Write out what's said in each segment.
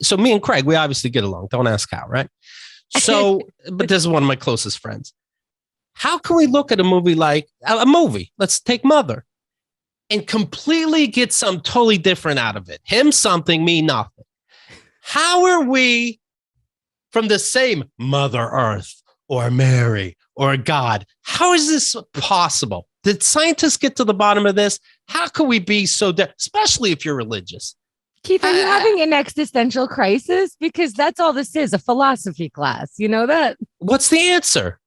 So me and Craig, we obviously get along. Don't ask how, right? So, but this is one of my closest friends. How can we look at a movie like a movie? Let's take Mother and completely get something totally different out of it. Him something, me nothing. How are we from the same Mother Earth or Mary or God? How is this possible? Did scientists get to the bottom of this? How can we be so especially if you're religious? Keith, are you having an existential crisis? Because that's all this is, a philosophy class. You know that? What's the answer?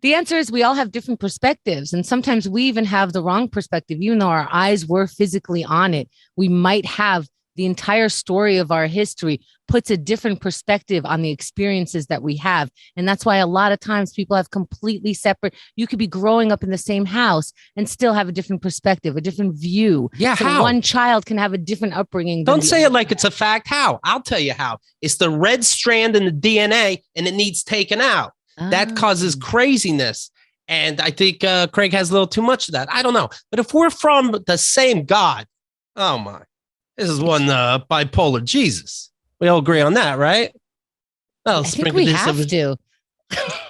The answer is we all have different perspectives. And sometimes we even have the wrong perspective. Even though our eyes were physically on it, we might have the entire story of our history puts a different perspective on the experiences that we have. And that's why a lot of times people have completely separate. You could be growing up in the same house and still have a different perspective, a different view. Yeah, so how? one child can have a different upbringing. Don't say it like it's a fact. How? I'll tell you how. It's the red strand in the DNA and it needs taken out. That causes craziness. And I think Craig has a little too much of that. I don't know. But if we're from the same God, oh my, this is one bipolar Jesus. We all agree on that, right? I think we have to.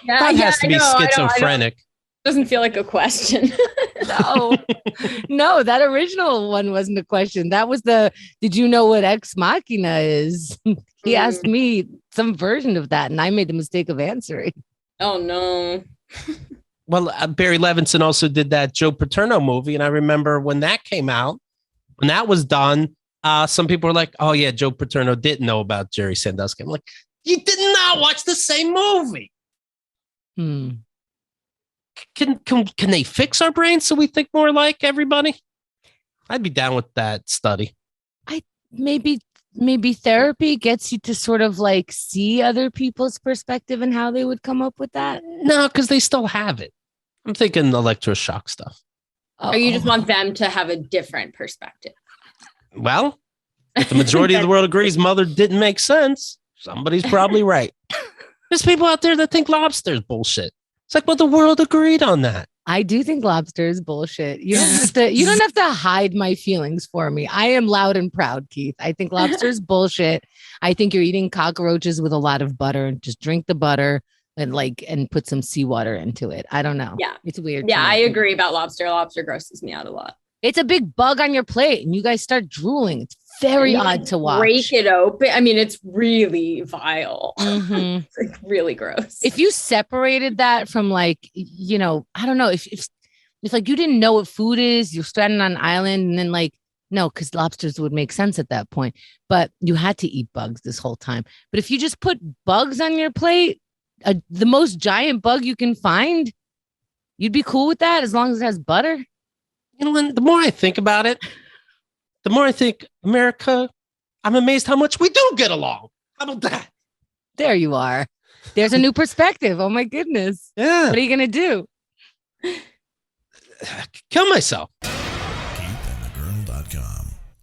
God has to be schizophrenic. Doesn't feel like a question. No, that original one wasn't a question. That was did you know what Ex Machina is? He asked me some version of that, and I made the mistake of answering. Oh, no. Well, Barry Levinson also did that Joe Paterno movie. And I remember when that came out, when that was done, some people were like, oh, yeah, Joe Paterno didn't know about Jerry Sandusky. I'm like, you did not watch the same movie. Can they fix our brains so we think more like everybody? I'd be down with that study. Maybe therapy gets you to sort of like see other people's perspective and how they would come up with that. No, because they still have it. I'm thinking electroshock stuff. Or you just want them to have a different perspective. Well, if the majority of the world agrees Mother didn't make sense, somebody's probably right. There's people out there that think Lobster is bullshit. It's like, well, the world agreed on that. I do think Lobster is bullshit. You don't have to hide my feelings for me. I am loud and proud, Keith. I think Lobster is bullshit. I think you're eating cockroaches with a lot of butter and just drink the butter and put some seawater into it. I don't know. Yeah. It's weird. Yeah, I agree about lobster. Lobster grosses me out a lot. It's a big bug on your plate and you guys start drooling. It's very odd to watch. Break it open. I mean, it's really vile. Mm-hmm. It's like really gross. If you separated that from I don't know, if like you didn't know what food is, you're stranded on an island and then no, because lobsters would make sense at that point, but you had to eat bugs this whole time. But if you just put bugs on your plate, the most giant bug you can find, you'd be cool with that as long as it has butter. You know, and the more I think about it, the more I think, America, I'm amazed how much we do get along. How about that? There you are. There's a new perspective. Oh, my goodness. Yeah. What are you going to do? Kill myself.